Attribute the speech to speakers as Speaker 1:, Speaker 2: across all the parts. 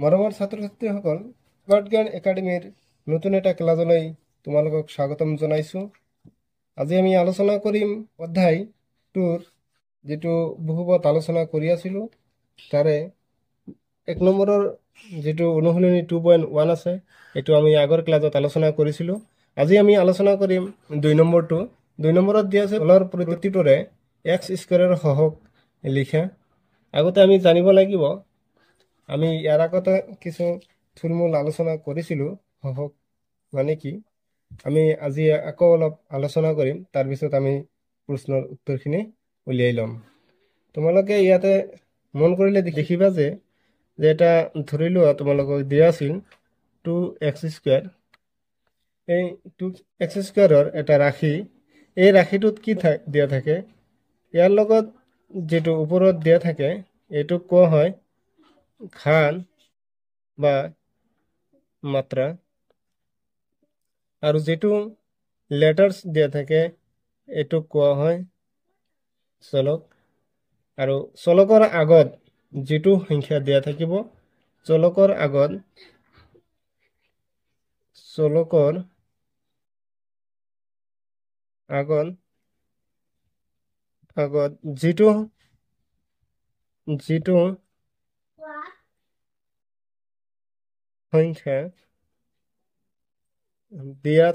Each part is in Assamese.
Speaker 1: মৰমৰ ছাত্ৰ-ছাত্ৰীসকল, স্মাৰ্ট জ্ঞান একাডেমীৰ নতুন এটা ক্লাছলৈ তোমালোকক স্বাগতম জনাইছোঁ। আজি আমি আলোচনা কৰিম অধ্যায় 2ৰ যেটো বহুপদ আলোচনা কৰি আছিলোঁ তাৰে 1 নম্বৰৰ যেটো অনুশীলনী 2.1 আছে এটো আমি আগৰ ক্লাছত আলোচনা কৰিছিলোঁ। আজি আমি আলোচনা কৰিম 2 নম্বৰটো। 2 নম্বৰত দিয়া আছে তলৰ প্ৰতিটোৰে x স্কয়াৰৰ সহগ লিখা। আগতে আমি জানিব লাগিব আমি ইয়াৰ আগতে কিছু থুলমূল আলোচনা কৰিছিলোঁ সহগ মানে কি। আমি আজি আকৌ অলপ আলোচনা কৰিম, তাৰ পিছত আমি প্ৰশ্নৰ উত্তৰখিনি উলিয়াই ল'ম। তোমালোকে ইয়াতে মন কৰিলে দেখিবা যে এটা ধৰি লোৱা তোমালোকক দিয়া আছিল 2x স্কয়াৰ। এই 2x স্কয়াৰৰ এটা ৰাশি, এই ৰাশিটোত কি দিয়া থাকে, ইয়াৰ লগত যেটো ওপৰত দিয়া থাকে এইটো কোৱা হয় ঘাত বা মাত্ৰা, আৰু যেটো লেটাৰ্স দিয়া থাকে এইটো কোৱা হয় চলক। আৰু চলকৰ আগত যেটো সংখ্যা দিয়া থাকিব, চলকৰ আগত যেটো সংখ্যা দিয়া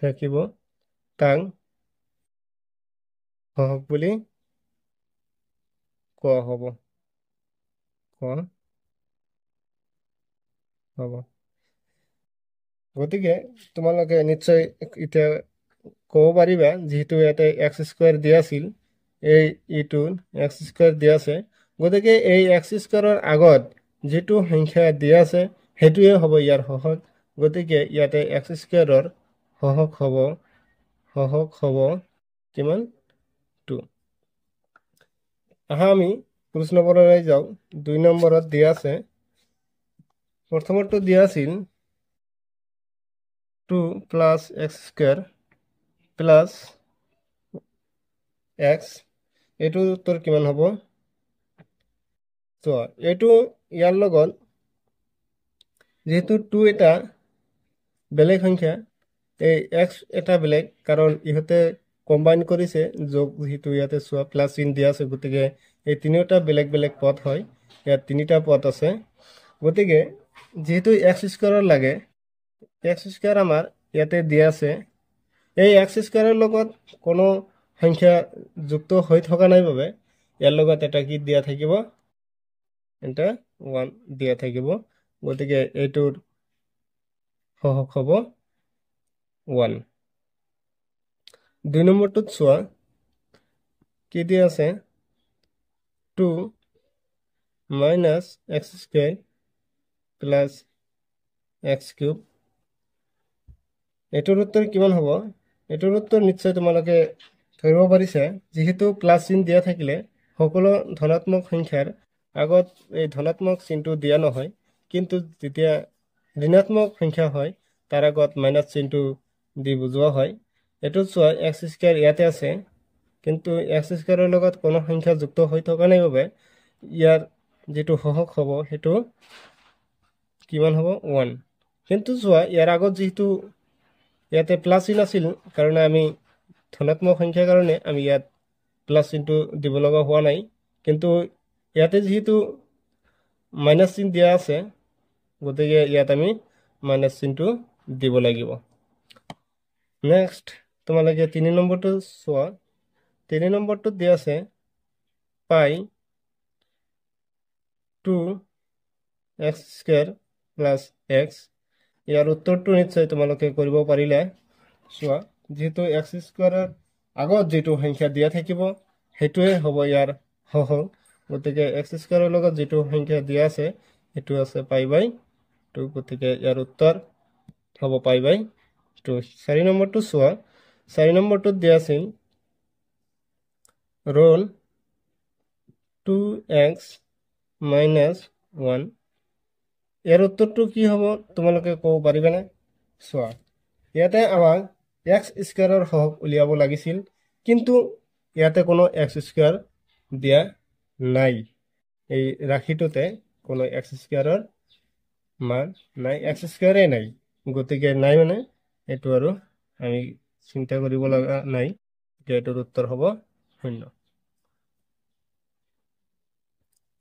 Speaker 1: থাকিব তাক সহগ বুলি কোৱা হ'ব। গতিকে তোমালোকে নিশ্চয় এতিয়া ক'ব পাৰিবা যেহেতু ইয়াতে x স্কয়াৰ দিয়া আছিল, এই ইটো x স্কয়াৰ দিয়া আছে, গতিকে এই x স্কয়াৰৰ আগত যেটো সংখ্যা দিয়া আছে হেতুৱে হ'ব ইয়াৰ সহগ। গতিকে ইয়াতে x স্কয়াৰৰ সহগ হ'ব কিমান 2। আহা আমি প্ৰশ্ন নম্বৰলৈ যাওঁ। 2 নম্বৰত দিয়া আছে, প্ৰথমটো দিয়া আছিল 2 plus x square plus x, এইটো উত্তৰ কিমান হ'ব? তো এইটো ইয়াৰ লগত যেহেতু 2 এটা বেলেগ সংখ্যা, এই x এটা বেলেগ, কাৰণ ইহতে কম্বাইন কৰিছে যোগ, যেহেতু ইয়াতে চোৱা প্লাস চিন দিয়া আছে, গতিকে এই তিনিটা বেলেগ বেলেগ পদ হয়। ইয়াত তিনিটা পদ আছে, গতিকে যেহেতু x স্কয়াৰৰ লাগে, x স্কয়াৰ আমাৰ ইয়াতে দিয়া আছে, এই x স্কয়াৰৰ লগত কোনো সংখ্যা যুক্ত হৈ থকা নাই বাবে ইয়াৰ লগত এটা কি দিয়া থাকিব, এটা 1 দিয়া থাকিব। গতিকে এইটোৰ সহগ হ'ব 1। 2 নম্বৰটোত চোৱা কি দিয়া আছে, 2 minus x square plus x cube, এটোৰ উত্তৰ কিমান হ'ব? এটোৰ উত্তৰ নিশ্চয় তোমালোকে ধৰিব পাৰিছে, যেহেতু প্লাস চিন দিয়া থাকিলে সকলো ধনাত্মক সংখ্যাৰ আগত এই ধনাত্মক চিনটো দিয়া নহয়, কিন্তু যেতিয়া ঋণাত্মক সংখ্যা হয় তাৰ আগত মাইনাস চিনটো দি বুজোৱা হয়। এটো চোৱা x স্কয়াৰ ইয়াতে আছে, কিন্তু x স্কয়াৰৰ লগত কোনো সংখ্যা যুক্ত হৈ থকা নাই বাবে ইয়াৰ যেটো সহগ হ'ব হেতু কিমান হ'ব 1। কিন্তু চোৱা ইয়াৰ আগত যেহেতু ইয়াতে প্লাস চিন আছিল, কাৰণে আমি ধনাত্মক সংখ্যাৰ কাৰণে আমি ইয়াত প্লাস চিনটো দিব লগা হোৱা নাই, কিন্তু ইয়াতে যেহেতু মাইনাস চিন দিয়া আছে, গতিকে ইয়াত আমি মাইনাস চিনটো দিব লাগিব। নেক্সট তোমালোকে 3 নম্বৰটো চোৱা। 3 নম্বৰটো দিয়া আছে পাই 2x স্কয়াৰ প্লাস x, ইয়াৰ উত্তৰটো নিশ্চয় তোমালোকে কৰিব পাৰিলে। চোৱা যেহেতু x স্কয়াৰৰ আগত যেটো সংখ্যা দিয়া থাকিব হেতুৱে হ'ব ইয়াৰ সহগ, গতিকে x স্কয়াৰৰ লগত যেটো সংখ্যা দিয়া আছে হেতু আছে পাই বাই 2, গতিকে ইয়াৰ উত্তৰ হ'ব পাই বাই 2। 4 নম্বৰটো চোৱা। 4 নম্বৰটোত দিয়া আছিল ৰোল 2x minus 1, ইয়াৰ উত্তৰটো কি হ'ব তোমালোকে ক'ব পাৰিবানে? চোৱা ইয়াতে আমাক x স্কয়াৰৰ সহগ উলিয়াব লাগিছিল, কিন্তু ইয়াতে কোনো x স্কয়াৰ দিয়া নাই, এই ৰাশিটোতে কোনো এক্স স্কোৱাৰৰ মান নাই, এক্স স্কোৱাৰে নাই, গতিকে নাই মানে এইটো আৰু আমি চিন্তা কৰিব লগা নাই, এইটোৰ উত্তৰ হ'ব 0।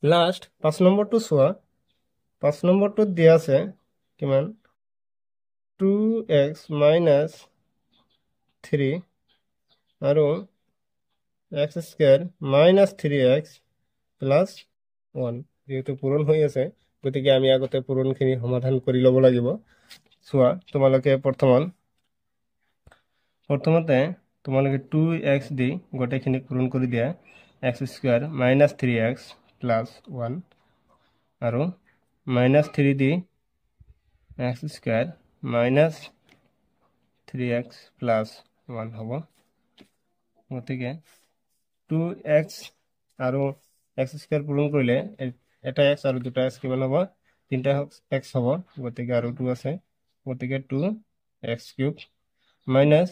Speaker 1: লাষ্ট 5 নম্বৰটো চোৱা। 5 নম্বৰটোত দিয়া আছে কিমান 2x minus 3 আৰু x square minus 3x plus 1 যেহেতু পূৰণ হৈ আছে, গতিকে আমি আগতে পূৰণখিনি সমাধান কৰি ল'ব লাগিব। চোৱা, তোমালোকে প্ৰথমতে তোমালোকে 2x দি গোটেইখিনি পূৰণ কৰি দিয়া, x square minus 3x plus 1 আৰু minus 3 দি x square minus 3x plus 1 হ'ব। গতিকে 2x আৰু x স্কোয়াৰ পূৰণ কৰিলে এটা x আৰু দুটা x কিমান হ'ব, তিনিটা x হ'ব, গতিকে আৰু 2 আছে, গতিকে 2x কিউব মাইনাছ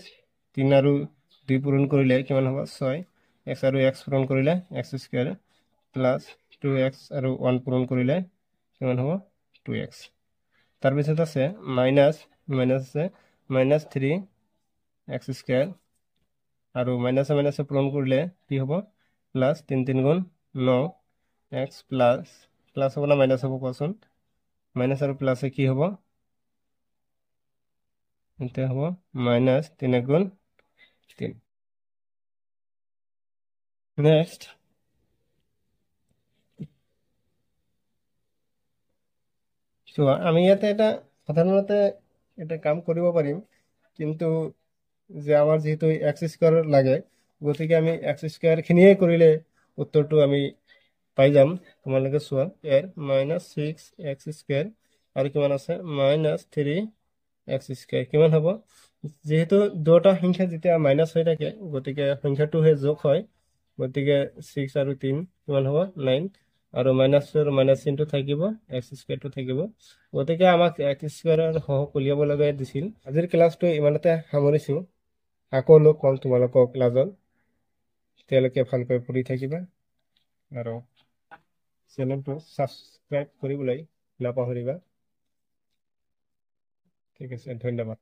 Speaker 1: 3 আৰু 2 পূৰণ কৰিলে কিমান হ'ব 6, x আৰু x পূৰণ কৰিলে x স্কোয়াৰ প্লাছ 2x আৰু 1 পূৰণ কৰিলে কিমান হ'ব 2x। তাৰপিছত আছে মাইনাছ আছে মাইনাছ 3x স্কোয়াৰ আৰু মাইনাছে মাইনাছে পূৰণ কৰিলে কি হ'ব প্লাছ 3 3 গুণ 9 x প্লাছ হ'ব না মাইনাছ হ'ব কোৱাচোন, মাইনাছ আৰু প্লাছে কি হ'ব, এতিয়া হ'ব মাইনাছ 3 গুণ 3। নেক্সট চোৱা, আমি ইয়াতে এটা সাধাৰণতে এটা কাম কৰিব পাৰিম, কিন্তু যে আমাৰ যেহেতু এক্স স্কোয়াৰ লাগে, গতিকে আমি এক্স স্কোয়াৰখিনিয়ে কৰিলে উত্তৰটো আমি পাই যাম। তোমালোকে চোৱা, ইয়াৰ মাইনাছ 6x স্কোয়াৰ আৰু কিমান আছে মাইনাছ 3x স্কোয়াৰ কিমান হ'ব, যেহেতু দুটা সংখ্যা যেতিয়া মাইনাছ হৈ থাকে, গতিকে সংখ্যাটোহে যোগ হয়, গতিকে 6 আৰু 3 কিমান হ'ব 9 আৰু মাইনাছ চিনটো থাকিব, এক্স স্কোয়াৰটো থাকিব, গতিকে আমাক এক্স স্কোয়াৰৰ সহগ উলিয়াব লগা দিছিল। আজিৰ ক্লাছটো ইমানতে সামৰিছোঁ, আকৌ লগ পাম তোমালোকক ক্লাছত, তেতিয়ালৈকে ভালকৈ পঢ়ি থাকিবা আৰু চেনেলটো ছাবস্ক্ৰাইব কৰিবলৈ নাপাহৰিবা। ঠিক আছে, ধন্যবাদ।